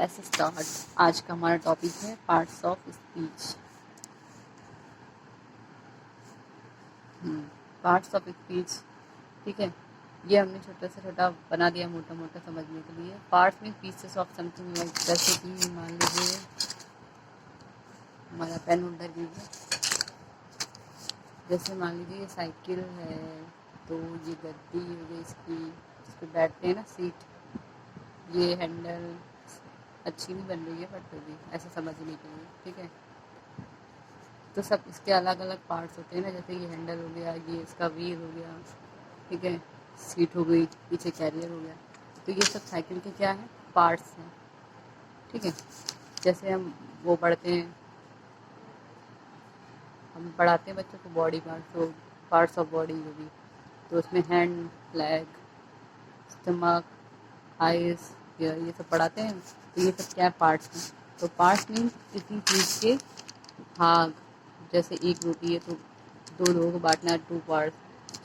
Let's start. आज का हमारा टॉपिक है parts of speech. Parts of speech, ठीक है। ये हमने छोटा से छोटा बना दिया मोटा मोटा समझने के लिए। Parts mean pieces of something, like जैसे कि मान लीजिए हमारा पेन होल्डर भी है। जैसे मान लीजिए ये साइकिल है, तो ये गद्दी हो गई इसकी, इस पर बैठते हैं ना, सीट। ये हैंडल अच्छी नहीं बन रही है बट फिर भी ऐसे समझने के लिए, ठीक है। तो सब इसके अलग अलग पार्ट्स होते हैं ना, जैसे ये हैंडल हो गया, ये इसका व्हील हो गया, ठीक है, सीट हो गई, पीछे कैरियर हो गया। तो ये सब साइकिल के क्या है, पार्ट्स हैं, ठीक है। जैसे हम वो पढ़ते हैं, हम पढ़ाते हैं बच्चों को बॉडी पार्ट्स, तो पार्ट्स ऑफ बॉडी होगी, तो उसमें हैंड, लेग, स्टमक, आइज, ये सब पढ़ाते हैं। तो ये सब क्या पार्ट्स हैं। तो पार्ट्स मीन किसी चीज़ के भाग। जैसे एक रोटी है तो दो लोगों को बांटना है, 2 पार्ट्स।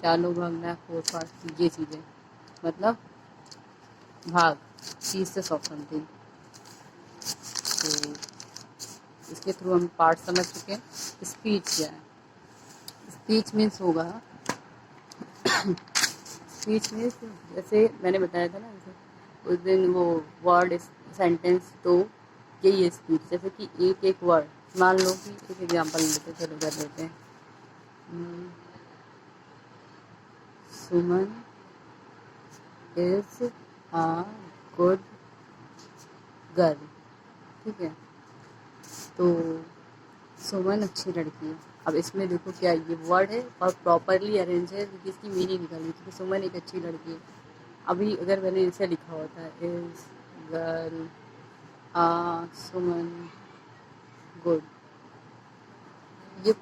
4 लोग भागना है, 4 पार्ट्स। ये चीज़ें मतलब भाग, पीसेस ऑफ समथिंग। तो इसके थ्रू हम पार्ट समझ चुके हैं। स्पीच क्या है? स्पीच मीन्स होगा स्पीच मीन्स, जैसे मैंने बताया था ना, जैसे उस दिन वो वर्ड सेंटेंस, तो यही है स्पीच। जैसे कि एक एक वर्ड, मान लो कि एक एग्जांपल लेते हैं, चलो कर लेते हैं। सुमन इज अ गुड गर्ल, ठीक है। तो सुमन अच्छी लड़की है। अब इसमें देखो क्या ये वर्ड है और प्रॉपरली अरेंज है, क्योंकि इसकी मीनिंग निकाली, क्योंकि सुमन एक अच्छी लड़की है। अभी अगर मैंने इसे लिखा होता है इज गर्ल सुमन गुड, ये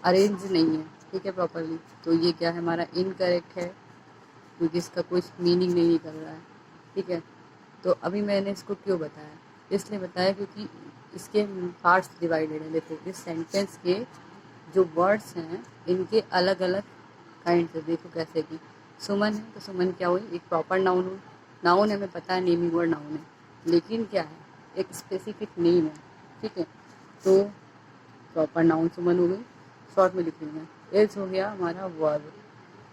अरेंज नहीं है, ठीक है, प्रॉपरली। तो ये क्या है, हमारा इनकरेक्ट है, क्योंकि इसका कुछ मीनिंग नहीं निकल रहा है, ठीक है। तो अभी मैंने इसको क्यों बताया, इसलिए बताया क्योंकि इसके पार्ट्स डिवाइडेड हैं। देखो इस सेंटेंस के जो वर्ड्स हैं, इनके अलग अलग काइंड है। देखो कैसे कि सुमन है, तो सुमन क्या हुई, एक प्रॉपर नाउन हुई। नाउन हमें पता है, नेमिंग वर्ड नाउन है, लेकिन क्या है, एक स्पेसिफिक नेम है, ठीक है। तो प्रॉपर नाउन सुमन हो गई, शॉर्ट में लिख लेंगे। एज हो गया हमारा वर्ब,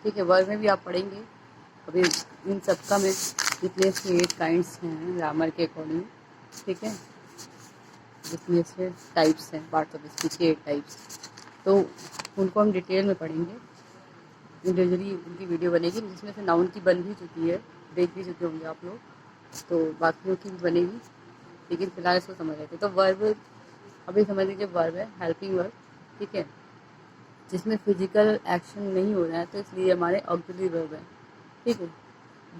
ठीक है। वर्ब में भी आप पढ़ेंगे अभी, इन सब का में जितने से 8 काइंड्स हैं ग्रामर के अकॉर्डिंग, ठीक है, जितने से टाइप्स हैं पार्ट्स ऑफ स्पीच के 8 टाइप्स, तो उनको हम डिटेल में पढ़ेंगे। इंडिविजुअली उनकी वीडियो बनेगी, जिसमें से नाउन की बन भी चुकी है, देख भी चुके होंगे आप लोग, तो बाकियों की भी बनेगी, लेकिन फिलहाल इसको समझ लेते। तो वर्ब अभी समझ लीजिए, वर्ब है हेल्पिंग वर्ब, ठीक है, जिसमें फिजिकल एक्शन नहीं हो रहा है, तो इसलिए हमारे ऑक्सिलरी वर्ब है, ठीक है।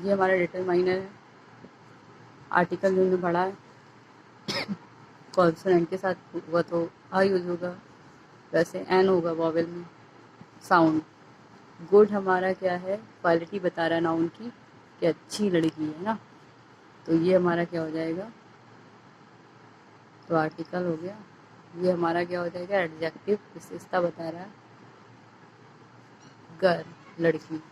ये हमारा डिटरमाइनर है। आर्टिकल जो हमने पढ़ा है कॉन्सोनेंट के साथ हुआ तो आ यूज होगा, वैसे एन होगा वॉवेल में। साउंड, गुड हमारा क्या है, क्वालिटी बता रहा है नाउन की, कि अच्छी लड़की है ना, तो ये हमारा क्या हो जाएगा, तो आर्टिकल हो गया। ये हमारा क्या हो जाएगा, एडजेक्टिव, विशेषता बता रहा है। गर्ल लड़की,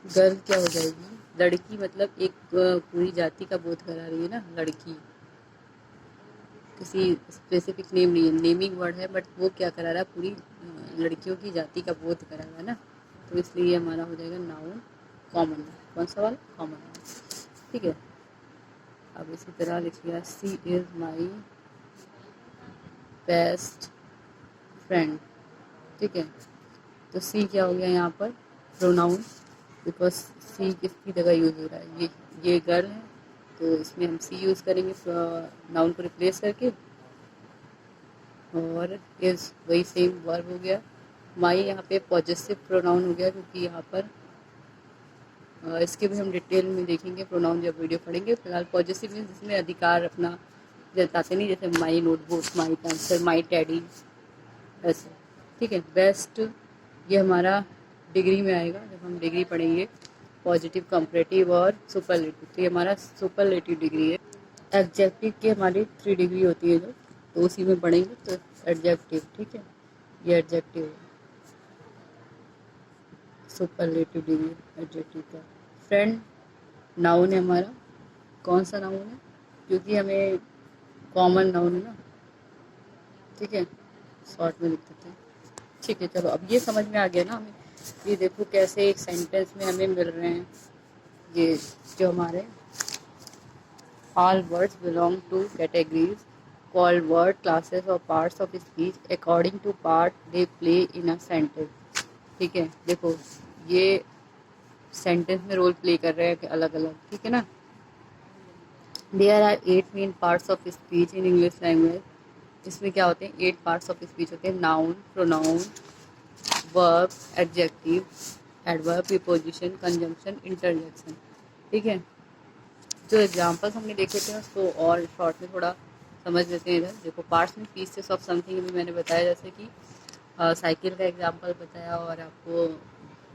गर्ल क्या हो जाएगी, लड़की, मतलब एक पूरी जाति का बोध करा रही है ना लड़की, किसी स्पेसिफिक नेम नहीं है, नेमिंग वर्ड है, बट वो क्या करा रहा है, पूरी लड़कियों की जाति का बोध करा रहा है ना, तो इसलिए हमारा हो जाएगा नाउन कॉमन। कौन सा वाला, कॉमन, ठीक है। अब इसी तरह लिख लिया, सी इज़ माई बेस्ट फ्रेंड, ठीक है। तो सी क्या हो गया यहाँ पर, प्रोनाउन, बिकॉज सी किसकी जगह यूज हो रहा है, ये गर्ल है, तो इसमें हम सी यूज़ करेंगे नाउन को रिप्लेस करके। और इज वही सेम वर्ब हो गया। माई यहाँ पे पॉजेसिव प्रोनाउन हो गया, क्योंकि यहाँ पर इसके भी हम डिटेल में देखेंगे प्रोनाउन जब वीडियो पढ़ेंगे। फिलहाल पॉजेसिव मीन्स जिसमें अधिकार अपना जताते नहीं, जैसे माई नोटबुक, माई पेंसिल, माई टैडी, ऐसे, ठीक है। बेस्ट ये हमारा डिग्री में आएगा, जब हम डिग्री पढ़ेंगे, पॉजिटिव, कंपैरेटिव और सुपरलेटिव, तो ये हमारा सुपरलेटिव डिग्री है। एडजेक्टिव की हमारी 3 डिग्री होती है जो, तो उसी में पढ़ेंगे, तो एडजेक्टिव, ठीक है, ये एडजेक्टिव है, सुपरलेटिव डिग्री एडजेक्टिव का। फ्रेंड नाउन है हमारा, कौन सा नाउन है, क्योंकि हमें कॉमन नाउन है ना, ठीक है, शॉर्ट में लिख देते हैं। ठीक है, चलो अब ये समझ में आ गया ना हमें। ये देखो कैसे एक सेंटेंस में हमें मिल रहे हैं ये जो हमारे all words belong to categories called word classes or parts of speech according to part they play in a sentence। ठीक है, देखो ये सेंटेंस में रोल प्ले कर रहे हैं अलग अलग, ठीक है ना। There are 8 main parts of speech in English language. इसमें क्या होते हैं, 8 पार्ट्स ऑफ स्पीच होते हैं, noun, pronoun, verb, adjective, adverb, preposition, conjunction, interjection. ठीक है, जो एग्जांपल्स हमने देखे थे उसको और शॉर्ट में थोड़ा समझ लेते हैं। इधर देखो, पार्ट्स में पीसेस ऑफ समथिंग भी मैंने बताया, जैसे कि साइकिल का एग्जांपल बताया और आपको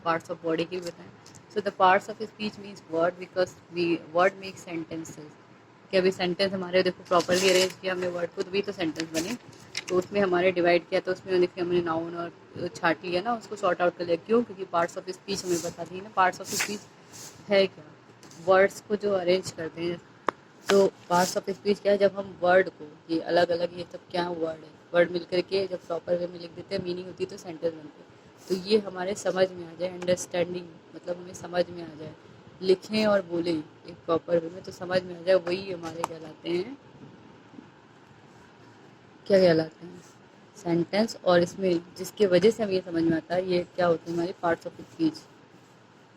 पार्ट्स ऑफ बॉडी की भी बताया। So the parts of speech means word because we word make sentences. कि अभी सेंटेंस हमारे देखो प्रॉपरली अरेंज किया हमने वर्ड को, तभी तो सेंटेंस बने। तो उसमें हमारे डिवाइड किया, तो उसमें देखिए हमने नाउन और छाट लिया ना, उसको सॉर्ट आउट कर लिया। क्यों? क्योंकि पार्ट्स ऑफ स्पीच हमें बताती है ना, पार्ट्स ऑफ स्पीच है क्या, वर्ड्स को जो अरेंज करते हैं। तो पार्ट्स ऑफ स्पीच क्या है, जब हम वर्ड को, ये अलग अलग ये सब क्या वर्ड है, वर्ड मिल करके जब प्रॉपर वे में लिख देते हैं, मीनिंग होती है, तो सेंटेंस बनते हैं। तो ये हमारे समझ में आ जाए, अंडरस्टैंडिंग मतलब हमें समझ में आ जाए, लिखें और बोलें एक प्रॉपर वे में तो समझ में आ जाए, वही हमारे कहलाते हैं, क्या कहलाते हैं, सेंटेंस। और इसमें जिसकी वजह से हमें ये समझ में आता है, ये क्या होते हैं हमारे पार्ट्स ऑफ स्पीच।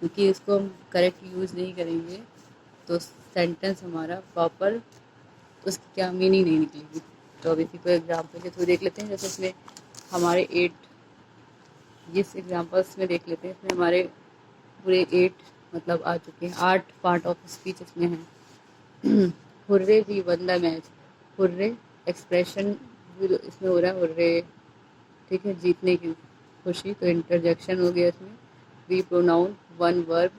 क्योंकि इसको हम करेक्ट यूज़ नहीं करेंगे तो सेंटेंस हमारा प्रॉपर उसकी क्या मीनिंग नहीं निकलेगी। तो अब इसी को एग्जाम्पल के थ्रू देख लेते हैं। जैसे इसमें हमारे 8, जिस एग्जाम्पल्स में देख लेते हैं, इसमें हमारे पूरे 8 मतलब आ चुके हैं, 8 पार्ट ऑफ स्पीच इसमें हैं। Hurray we won the match, hurray expression इसमें हो रहा है, हुर्रे, ठीक है, जीतने की खुशी, तो इंटरजेक्शन हो गया इसमें। वी प्रोनाउन वन वर्ब,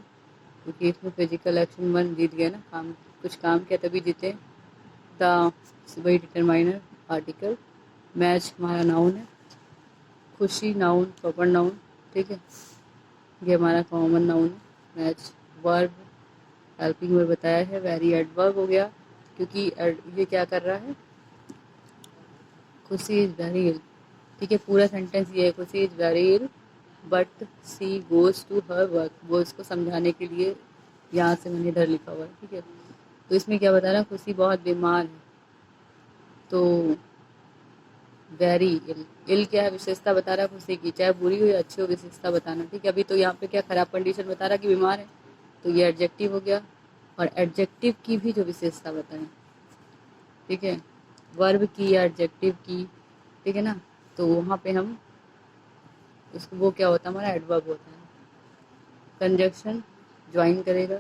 क्योंकि इसमें फिजिकल एक्शन, वन जीत गया ना, काम कुछ काम किया तभी जीते। द वही डिटरमाइनर आर्टिकल, मैच हमारा नाउन है, खुशी नाउन प्रॉपर नाउन, ठीक है, ये हमारा कॉमन नाउन है। मैच वर्ब, हेल्पिंग वर्ब बताया है। वेरी एडवर्ब हो गया, क्योंकि ये क्या कर रहा है, खुशी इज़ वेरी इल, ठीक है, पूरा सेंटेंस ये है, Khushi is very ill but she goes to her work, वो इसको समझाने के लिए यहाँ से मैंने इधर लिखा हुआ है, ठीक है। तो इसमें क्या बता रहा है, खुशी बहुत बीमार है, तो वेरी इल, इल क्या है, विशेषता बता रहा है खुशी की, चाहे बुरी हो या अच्छी हो विशेषता बताना, ठीक है। अभी तो यहाँ पे क्या खराब कंडीशन बता रहा है कि बीमार है, तो ये एडजेक्टिव हो गया, और एडजेक्टिव की भी जो विशेषता बताएं, ठीक है, वर्ब की या एडजेक्टिव की, ठीक है ना, तो वहाँ पे हम उसको, वो क्या होता है हमारा एडवर्ब होता है। कंजक्शन ज्वाइन करेगा,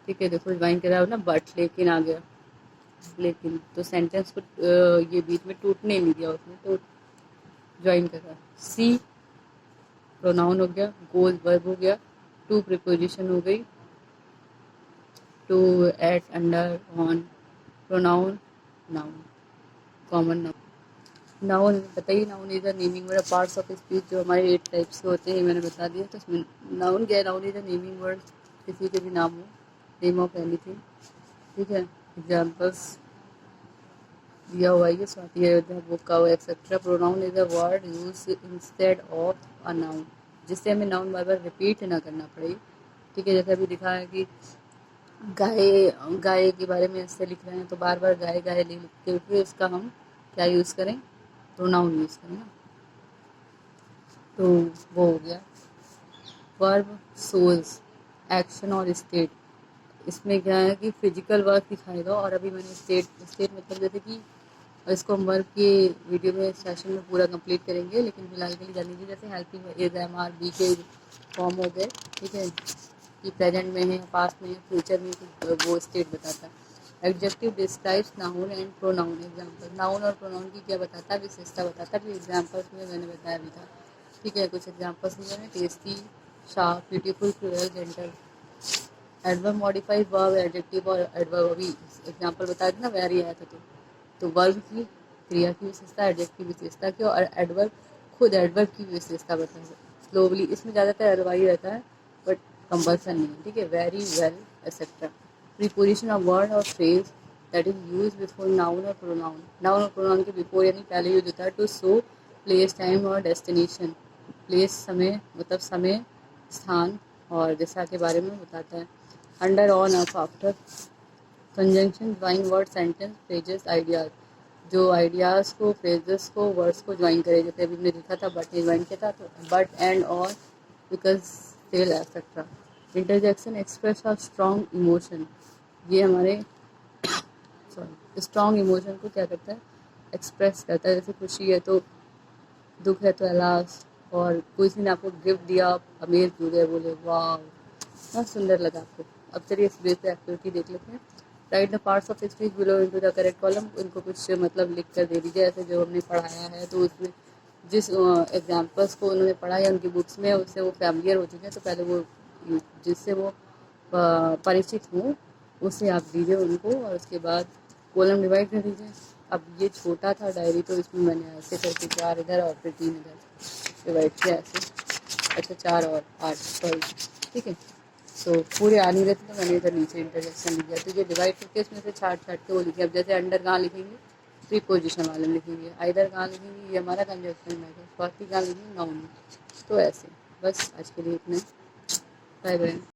ठीक है, देखो ज्वाइन करा ना, बट लेकिन आ गया, लेकिन तो सेंटेंस को ये बीच में टूटने नहीं दिया उसने, तो ज्वाइन करा। सी प्रोनाउन हो गया, गोज वर्ब हो गया, टू प्रीपोजिशन हो गई, to, at, under, on, pronoun noun, common noun. Noun बताइए, noun is the naming word parts of speech, जो हमारे 8 टाइप्स के होते हैं मैंने बता दिया। तो इसमें नाउन क्या है, noun is the naming word, किसी के भी नाम हो, नेम ऑफ एनीथिंग, ठीक है। एग्जाम्पल्स दिया हुआ है, स्वाति अयोध्या बुक का etcetera. Pronoun is a word use instead of a noun, जिससे हमें नाउन बार बार रिपीट ना करना पड़े, ठीक है। जैसे अभी दिखा है कि गाय, गाय के बारे में ऐसे लिख रहे हैं, तो बार बार गाय गाय लिख के फिर उसका हम क्या यूज़ करें, प्रोनाउन यूज़ करें ना, तो वो हो गया। वर्ब शोज एक्शन और स्टेट, इसमें क्या है कि फिजिकल वर्क दिखाएगा, और अभी मैंने स्टेट, स्टेट मतलब जैसे कि इसको हम वर्क के वीडियो में सेशन में पूरा कंप्लीट करेंगे, लेकिन फिलहाल के लिए जान लीजिए। जैसे helping is, am are be के फॉर्म हो गए, ठीक है, कि प्रेजेंट में है, पास्ट में है, फ्यूचर में, वो स्टेट बताता है। Adjective describes noun and pronoun. Example, noun और प्रोनाउन की क्या बताता है, विशेषता बताता है। एग्जाम्पल्स में मैंने बताया भी था, ठीक है, कुछ एग्जाम्पल्स हैं, tasty, sharp, beautiful, cruel, gentle. Adverb modified verb, adjective और एडवर्ब, अभी एग्जाम्पल बता देना, वेरी आया था तो वर्ब की क्रिया की विशेषता, एडजेक्टिव विशेषता की, और एडवर्ब खुद एडवर्ब की विशेषता बताएंगे स्लोवली। इसमें ज़्यादातर एडवाई रहता है, बट कंपल्सन नहीं है, ठीक है। Very well etcetera. Preposition of word और phrase, that is use before noun और प्रोनाउन। नाउन और प्रोनाउन के बिफोर यानी पहले यूज होता है टू शो प्लेस, टाइम और डेस्टिनेशन। प्लेस समय मतलब समय, स्थान और दिशा के बारे में बताता है। Under, on, up, after. Conjunction join word, sentence, phrases, ideas. जो आइडियाज़ को, फ्रेजेस को, वर्ड्स को ज्वाइन करे। जैसे अभी हमने लिखा था बट ने ज्वाइन किया था, तो बट, एंड, और, because, still, etcetera. Interjection express a strong emotion. ये हमारे स्ट्रॉन्ग इमोशन को क्या करता है, एक्सप्रेस करता है। जैसे खुशी है तो दुख है तो अलास, और किसी ने आपको गिफ्ट दिया, आप अमेज हो गए, बोले वाह बहुत सुंदर लगा आपको। अब चलिए इस बेस पे एक्टिविटी देख लेते हैं। Right the parts of speech below into the correct column. इनको कुछ मतलब लिख कर दे दीजिए, ऐसे जो हमने पढ़ाया है तो उसमें जिस एग्जाम्पल्स को उन्होंने पढ़ा या उनकी बुक्स में उससे वो फैमिलियर हो चुके हैं, तो पहले वो जिससे वो परिचित हों उसे आप दीजिए उनको, और उसके बाद कॉलम डिवाइड कर दीजिए। अब ये छोटा था डायरी, तो इसमें मैंने ऐसे करके 4 इधर और फिर 3 इधर डिवाइड किया ऐसे। अच्छा 4 और 8, सॉरी, ठीक है। तो पूरे आ नहीं रहे थे तो मैंने इधर नीचे इंटरजेक्शन लिख दिया। तो ये डिवाइड करके इसमें से छाट छाट के वो लिखे। अब जैसे अंडर कहाँ लिखेंगे, प्रीपोजिशन वाले लिखेंगे। आइदर कहाँ लिखेंगे, ये हमारा कंजक्शन में है। स्वाति कहाँ लिखेंगे, नाउन में। तो ऐसे बस आज के लिए इतना। Bye bye.